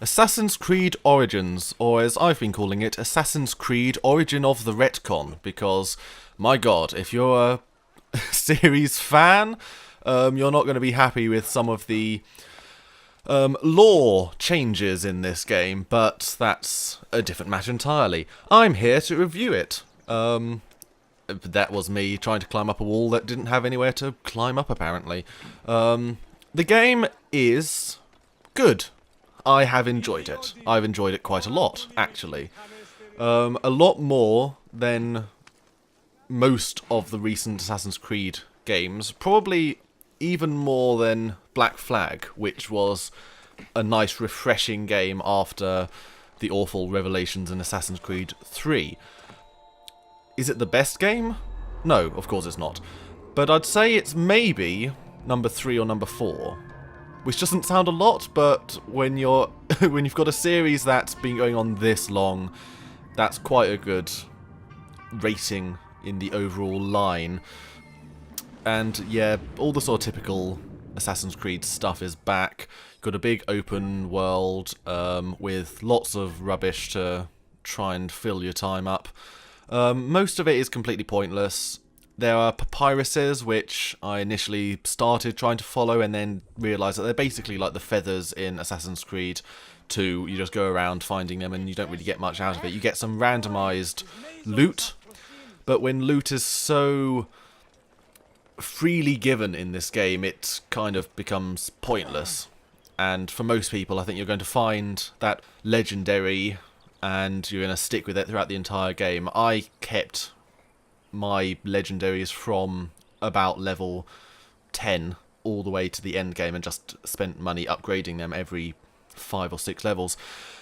Assassin's Creed Origins, or as I've been calling it, Assassin's Creed Origin of the Retcon, because, my god, if you're a series fan, you're not going to be happy with some of the lore changes in this game, but that's a different matter entirely. I'm here to review it. That was me trying to climb up a wall that didn't have anywhere to climb up, apparently. The game is good. I have enjoyed it. I've enjoyed it quite a lot, actually. A lot more than most of the recent Assassin's Creed games. Probably even more than Black Flag, which was a nice, refreshing game after the awful revelations in Assassin's Creed 3. Is it the best game? No, of course it's not. But I'd say it's maybe number 3 or number 4. Which doesn't sound a lot, but when you've got a series that's been going on this long, that's quite a good rating in the overall line. And yeah, all the sort of typical Assassin's Creed stuff is back. Got a big open world with lots of rubbish to try and fill your time up. Most of it is completely pointless. There are papyruses, which I initially started trying to follow and then realised that they're basically like the feathers in Assassin's Creed 2. You just go around finding them and you don't really get much out of it. You get some randomised loot, but when loot is so freely given in this game, it kind of becomes pointless. And for most people, I think you're going to find that legendary and you're going to stick with it throughout the entire game. I kept my legendaries from about level 10 all the way to the end game and just spent money upgrading them every 5 or 6 levels.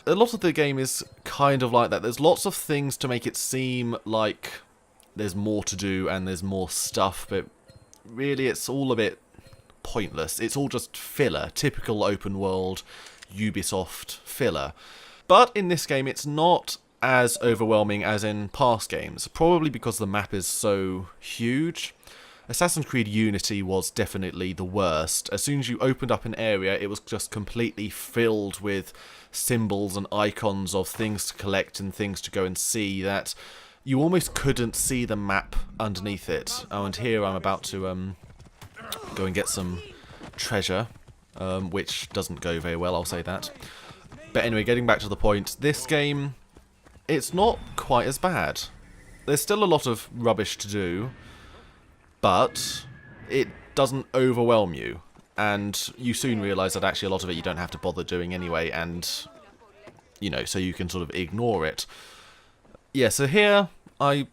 A lot of the game is kind of like that. There's lots of things to make it seem like there's more to do and there's more stuff, but really it's all a bit pointless. It's all just filler, typical open world Ubisoft filler. But in this game it's not as overwhelming as in past games, probably because the map is so huge. Assassin's Creed Unity was definitely the worst. As soon as you opened up an area, it was just completely filled with symbols and icons of things to collect and things to go and see that you almost couldn't see the map underneath it. Oh, and here I'm about to go and get some treasure, which doesn't go very well, I'll say that. But anyway, getting back to the point, this game, it's not quite as bad. There's still a lot of rubbish to do, but it doesn't overwhelm you. And you soon realise that actually a lot of it you don't have to bother doing anyway, and, you know, so you can sort of ignore it. Yeah, so here I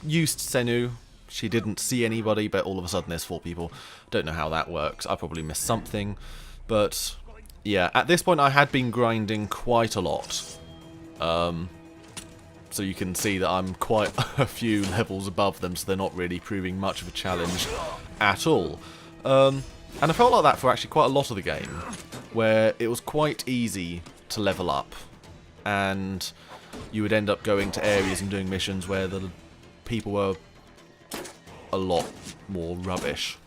used Senu. She didn't see anybody, but all of a sudden there's 4 people. Don't know how that works. I probably missed something. But, yeah, at this point I had been grinding quite a lot. So you can see that I'm quite a few levels above them, so they're not really proving much of a challenge at all. And I felt like that for actually quite a lot of the game, where it was quite easy to level up, and you would end up going to areas and doing missions where the people were a lot more rubbish.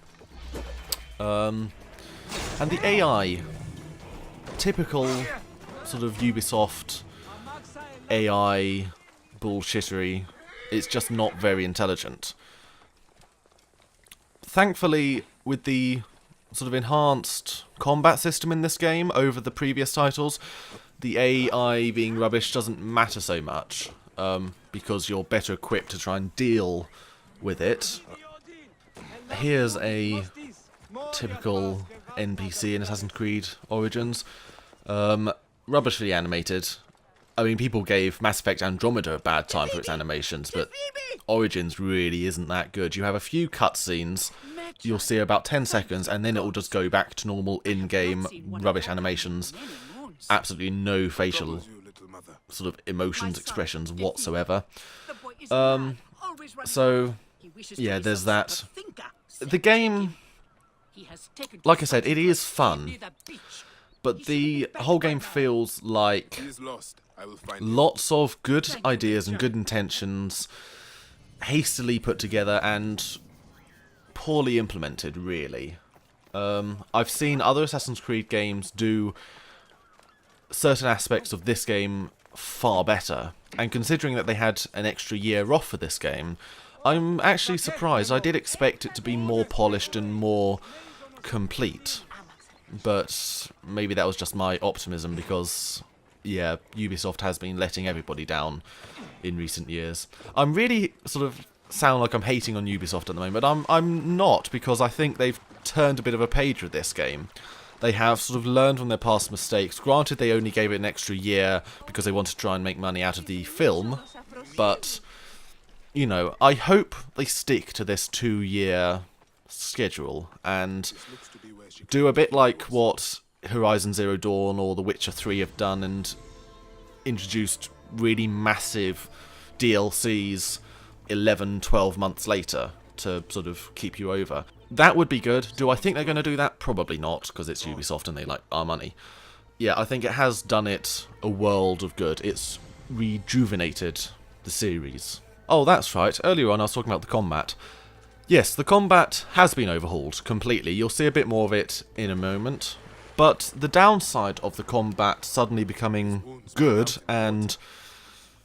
And the AI, typical sort of Ubisoft AI bullshittery, it's just not very intelligent. Thankfully, with the sort of enhanced combat system in this game over the previous titles, the AI being rubbish doesn't matter so much, because you're better equipped to try and deal with it. Here's a typical NPC in Assassin's Creed Origins. Rubbishly animated. I mean, people gave Mass Effect Andromeda a bad time for its animations, but Origins really isn't that good. You have a few cutscenes, you'll see about 10 seconds, and then it will just go back to normal in-game rubbish animations. Absolutely no facial sort of emotions, expressions whatsoever. So, yeah, there's that. The game, like I said, it is fun, but the whole game feels like lots of good ideas and good intentions hastily put together and poorly implemented, really. I've seen other Assassin's Creed games do certain aspects of this game far better. And considering that they had an extra year off for this game, I'm actually surprised. I did expect it to be more polished and more complete. But maybe that was just my optimism because, yeah, Ubisoft has been letting everybody down in recent years. I'm really sort of sound like I'm hating on Ubisoft at the moment, but I'm not, because I think they've turned a bit of a page with this game. They have sort of learned from their past mistakes. Granted, they only gave it an extra year because they wanted to try and make money out of the film, but, you know, I hope they stick to this 2-year schedule and do a bit like what Horizon Zero Dawn or The Witcher 3 have done and introduced really massive DLCs 11, 12 months later to sort of keep you over. That would be good. Do I think they're going to do that? Probably not, because it's Ubisoft and they like our money. Yeah, I think it has done it a world of good. It's rejuvenated the series. Oh, that's right. Earlier on I was talking about the combat. Yes, the combat has been overhauled completely. You'll see a bit more of it in a moment. But the downside of the combat suddenly becoming good and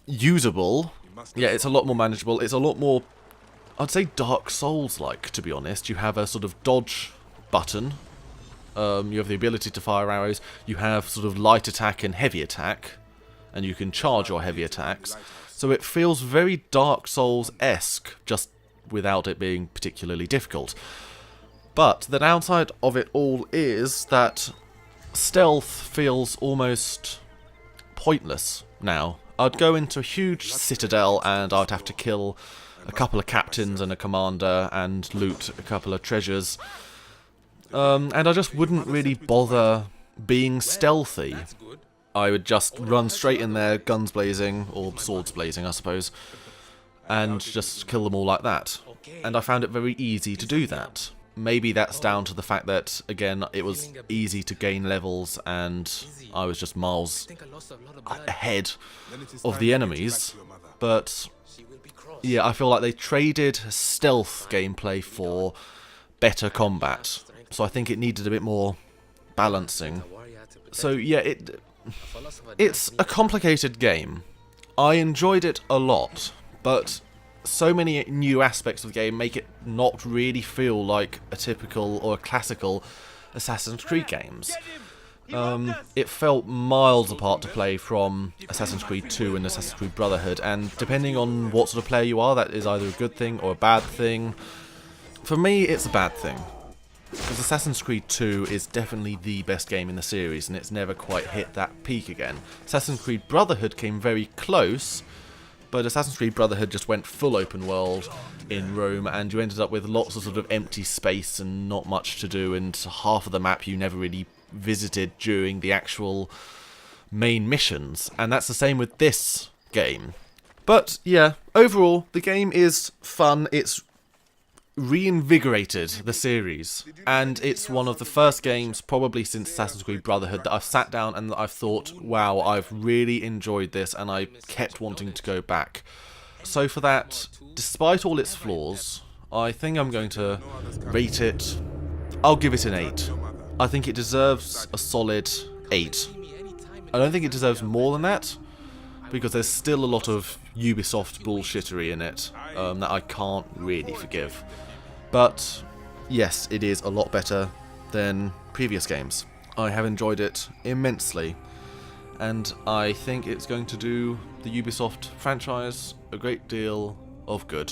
usable, yeah, it's a lot more manageable. It's a lot more, I'd say, Dark Souls-like, to be honest. You have a sort of dodge button. You have the ability to fire arrows. You have sort of light attack and heavy attack. And you can charge your heavy attacks. So it feels very Dark Souls-esque, just without it being particularly difficult. But the downside of it all is that stealth feels almost pointless now. I'd go into a huge citadel and I'd have to kill a couple of captains and a commander and loot a couple of treasures. And I just wouldn't really bother being stealthy. I would just run straight in there, guns blazing, or swords blazing, I suppose, and just kill them all like that. And I found it very easy to do that. Maybe that's down to the fact that, again, it was easy to gain levels and I was just miles ahead of the enemies. But, yeah, I feel like they traded stealth gameplay for better combat. So I think it needed a bit more balancing. So, yeah, it's a complicated game. I enjoyed it a lot, but so many new aspects of the game make it not really feel like a typical or a classical Assassin's Creed games. It felt miles apart to play from Assassin's Creed 2 and Assassin's Creed Brotherhood, and depending on what sort of player you are, that is either a good thing or a bad thing. For me, it's a bad thing, because Assassin's Creed 2 is definitely the best game in the series, and it's never quite hit that peak again. Assassin's Creed Brotherhood came very close, but Assassin's Creed Brotherhood just went full open world in Rome, and you ended up with lots of sort of empty space and not much to do, and half of the map you never really visited during the actual main missions. And that's the same with this game. But yeah, overall, the game is fun. It's reinvigorated the series, and it's one of the first games, probably since Assassin's Creed Brotherhood, that I've sat down and that I've thought, wow, I've really enjoyed this, and I kept wanting to go back. So for that, despite all its flaws, I think I'm going to rate it, I'll give it an 8. I think it deserves a solid 8. I don't think it deserves more than that, because there's still a lot of Ubisoft bullshittery in it that I can't really forgive. But yes, it is a lot better than previous games. I have enjoyed it immensely, and I think it's going to do the Ubisoft franchise a great deal of good.